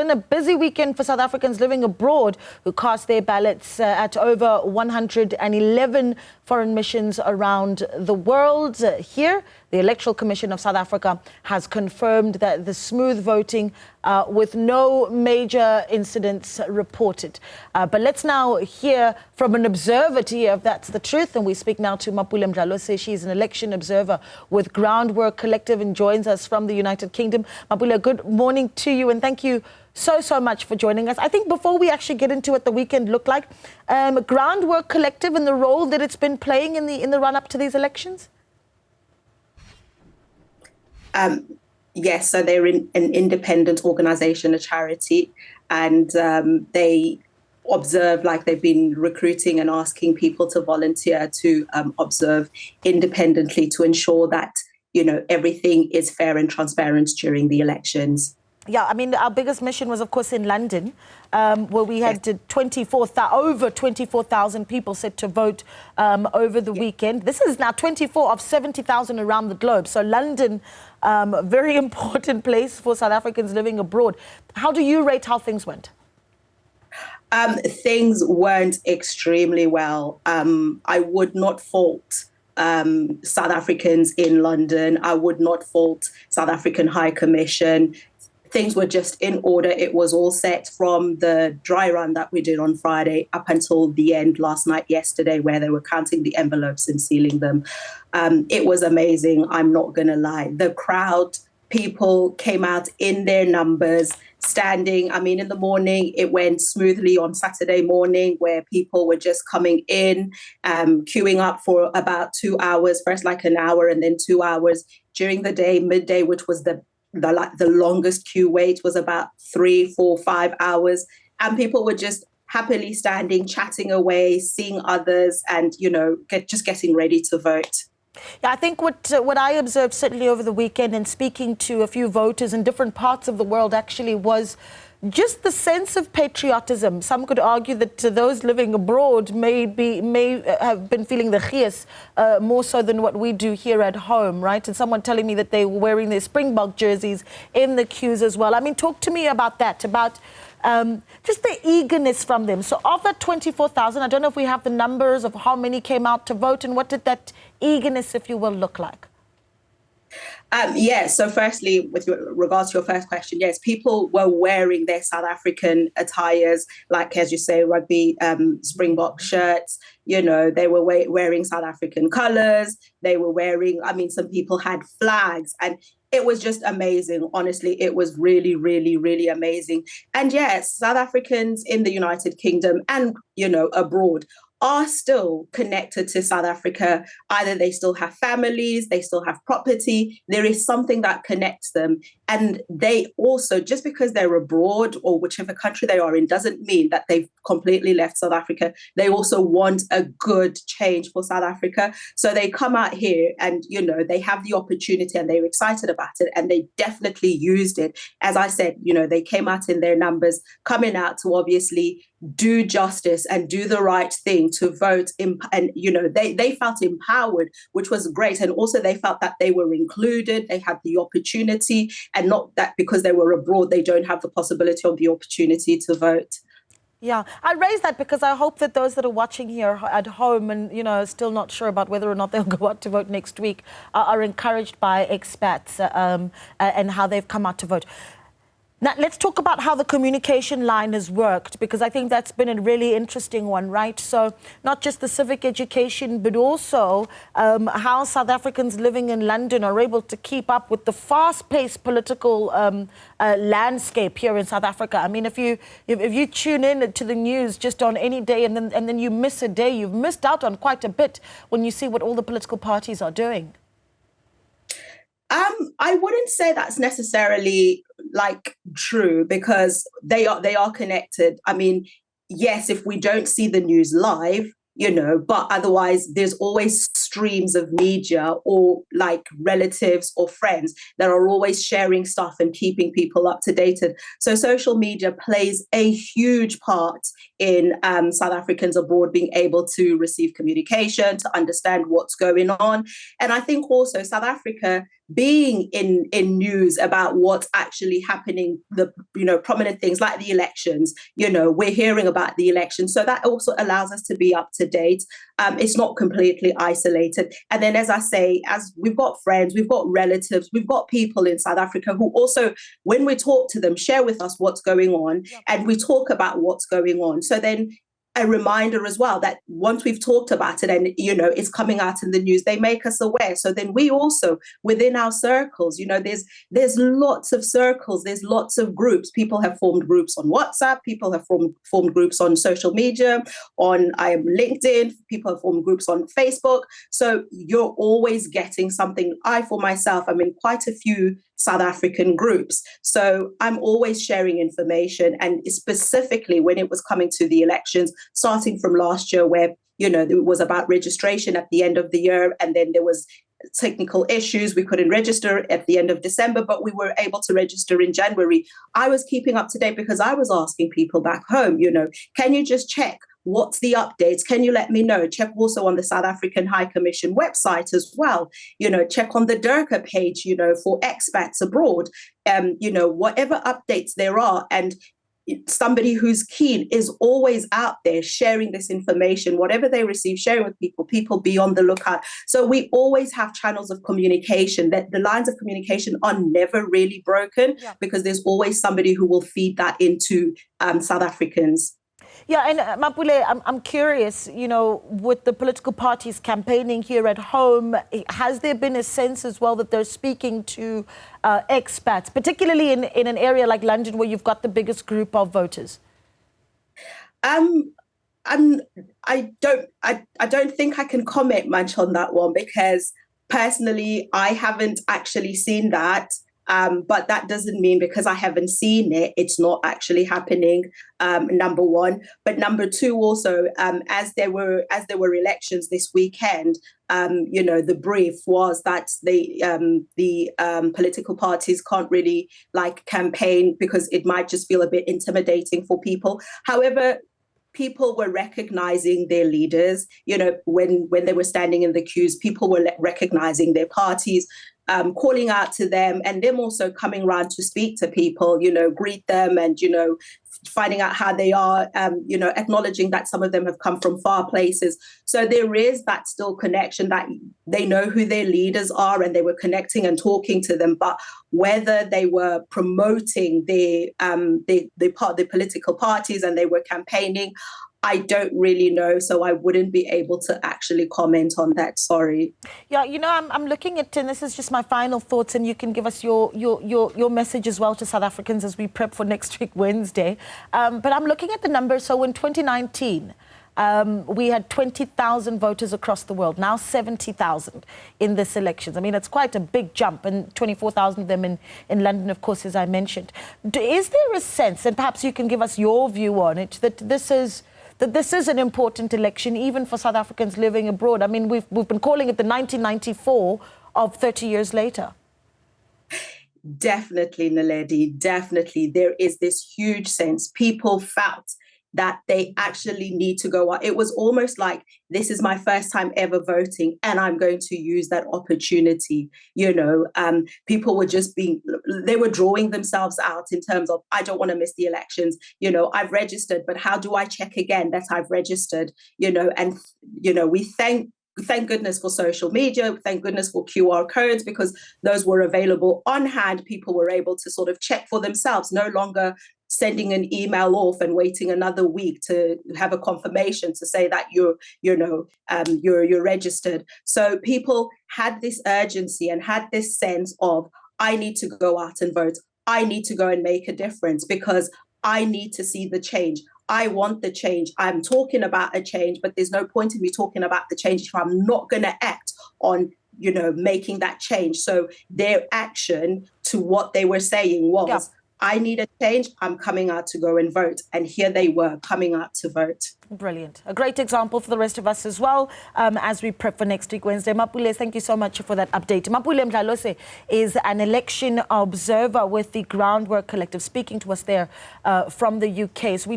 been a busy weekend for South Africans living abroad who cast their ballots at over 111 foreign missions around the world. Here, the Electoral Commission of South Africa has confirmed that the smooth voting with no major incidents reported. But let's now hear from an observer to hear if that's the truth. And we speak now to Mapule Mdlalose. She's an election observer with Groundwork Collective and joins us from the United Kingdom. Mapule, good morning to you and thank you so much for joining us. I think before we actually get into what the weekend looked like, Groundwork Collective and the role that it's been playing in the run-up to these elections? Yes, so they're an independent organisation, a charity, and they observe, like they've been recruiting and asking people to volunteer to observe independently to ensure that, you know, everything is fair and transparent during the elections. Yeah, I mean, our biggest mission was, of course, in London, where we had over 24,000 people set to vote over the weekend. This is now 24 of 70,000 around the globe. So London, very important place for South Africans living abroad. How do you rate how things went? Things went extremely well. I would not fault South Africans in London. I would not fault South African High Commission. Things were just in order. It was all set from the dry run that we did on Friday up until the end last night, yesterday, where they were counting the envelopes and sealing them. It was amazing. I'm not going to lie. The crowd, people came out in their numbers, standing. I mean, in the morning, it went smoothly on Saturday morning where people were just coming in, queuing up for about 2 hours, first like an hour and then 2 hours. During the day, midday, which was the longest queue wait, was about 3, 4, 5 hours. And people were just happily standing, chatting away, seeing others and, you know, just getting ready to vote. Yeah, I think what I observed certainly over the weekend and speaking to a few voters in different parts of the world actually was just the sense of patriotism. Some could argue that those living abroad may have been feeling the gees more so than what we do here at home, right? And someone telling me that they were wearing their Springbok jerseys in the queues as well. I mean, talk to me about that, about just the eagerness from them. So of that 24,000, I don't know if we have the numbers of how many came out to vote and what did that eagerness, if you will, look like? Yes. So firstly, with regards to your first question, yes, people were wearing their South African attires, like, as you say, rugby Springbok shirts. You know, they were wearing South African colours. They were wearing, I mean, some people had flags and it was just amazing. Honestly, it was really amazing. And yes, South Africans in the United Kingdom and, you know, abroad are still connected to South Africa. Either they still have families, they still have property. There is something that connects them. And they also, just because they're abroad or whichever country they are in, doesn't mean that they've completely left South Africa. They also want a good change for South Africa. So they come out here and, you know, they have the opportunity and they're excited about it and they definitely used it. As I said, you know, they came out in their numbers, coming out to obviously do justice and do the right thing to vote. And, you know, they felt empowered, which was great. And also they felt that they were included. They had the opportunity and not that because they were abroad, they don't have the possibility of the opportunity to vote. Yeah, I raise that because I hope that those that are watching here at home and, you know, still not sure about whether or not they'll go out to vote next week are encouraged by expats and how they've come out to vote. Now, let's talk about how the communication line has worked, because I think that's been a really interesting one, right? So not just the civic education, but also how South Africans living in London are able to keep up with the fast-paced political landscape here in South Africa. I mean, if you tune in to the news just on any day and then you miss a day, you've missed out on quite a bit when you see what all the political parties are doing. I wouldn't say that's necessarily like true because they are connected. I mean, yes, if we don't see the news live, you know, but otherwise there's always streams of media or like relatives or friends that are always sharing stuff and keeping people up to date. So social media plays a huge part in South Africans abroad being able to receive communication, to understand what's going on. And I think also South Africa being in news about what's actually happening, the prominent things like the elections. We're hearing about the elections, so that also allows us to be up to date. It's not completely isolated. And then, as I say, as we've got friends, we've got relatives, we've got people in South Africa who also, when we talk to them, share with us what's going on, and we talk about what's going on. So then a reminder as well that once we've talked about it and, it's coming out in the news, they make us aware. So then we also, within our circles, there's lots of circles, there's lots of groups. People have formed groups on WhatsApp, people have formed groups on social media, on LinkedIn, people have formed groups on Facebook. So you're always getting something. For myself, I'm in quite a few South African groups. So I'm always sharing information, and specifically when it was coming to the elections, starting from last year where, it was about registration at the end of the year, and then there was technical issues. We couldn't register at the end of December, but we were able to register in January. I was keeping up to date because I was asking people back home, can you just check? What's the updates? Can you let me know? Check also on the South African High Commission website as well. Check on the Durka page, for expats abroad. Whatever updates there are. And somebody who's keen is always out there sharing this information, whatever they receive, sharing with people be on the lookout. So we always have channels of communication, that the lines of communication are never really broken, because there's always somebody who will feed that into South Africans. Yeah, and Mapule, I'm curious, with the political parties campaigning here at home, has there been a sense as well that they're speaking to expats, particularly in an area like London where you've got the biggest group of voters? I don't think I can comment much on that one, because personally, I haven't actually seen that. But that doesn't mean because I haven't seen it, it's not actually happening, number one. But number two, also, as there were elections this weekend, the brief was that the political parties can't really campaign because it might just feel a bit intimidating for people. However, people were recognizing their leaders, when they were standing in the queues, people were recognizing their parties, calling out to them, and them also coming around to speak to people, greet them, and, finding out how they are, acknowledging that some of them have come from far places. So there is that still connection, that they know who their leaders are and they were connecting and talking to them. But whether they were promoting the political parties and they were campaigning, I don't really know, so I wouldn't be able to actually comment on that. Sorry. Yeah, I'm looking at, and this is just my final thoughts, and you can give us your message as well to South Africans as we prep for next week, Wednesday. But I'm looking at the numbers. So in 2019, we had 20,000 voters across the world, now 70,000 in this elections. I mean, it's quite a big jump, and 24,000 of them in London, of course, as I mentioned. Is there a sense, and perhaps you can give us your view on it, that this is an important election, even for South Africans living abroad? I mean, we've been calling it the 1994 of 30 years later. Definitely, Naledi, definitely. There is this huge sense. People felt that they actually need to go out. It was almost like, this is my first time ever voting, and I'm going to use that opportunity. People were they were drawing themselves out in terms of, I don't want to miss the elections. I've registered, but how do I check again that I've registered? And, we thank goodness for social media, thank goodness for QR codes, because those were available on hand. People were able to sort of check for themselves, no longer sending an email off and waiting another week to have a confirmation to say that you're registered. So people had this urgency and had this sense of, I need to go out and vote. I need to go and make a difference, because I need to see the change. I want the change. I'm talking about a change, but there's no point in me talking about the change if I'm not going to act on, making that change. So their action to what they were saying was, I need a change. I'm coming out to go and vote. And here they were coming out to vote. Brilliant. A great example for the rest of us as well, as we prep for next week, Wednesday. Mapule, thank you so much for that update. Mapule Mdlalose is an election observer with the Groundwork Collective, speaking to us there from the UK. So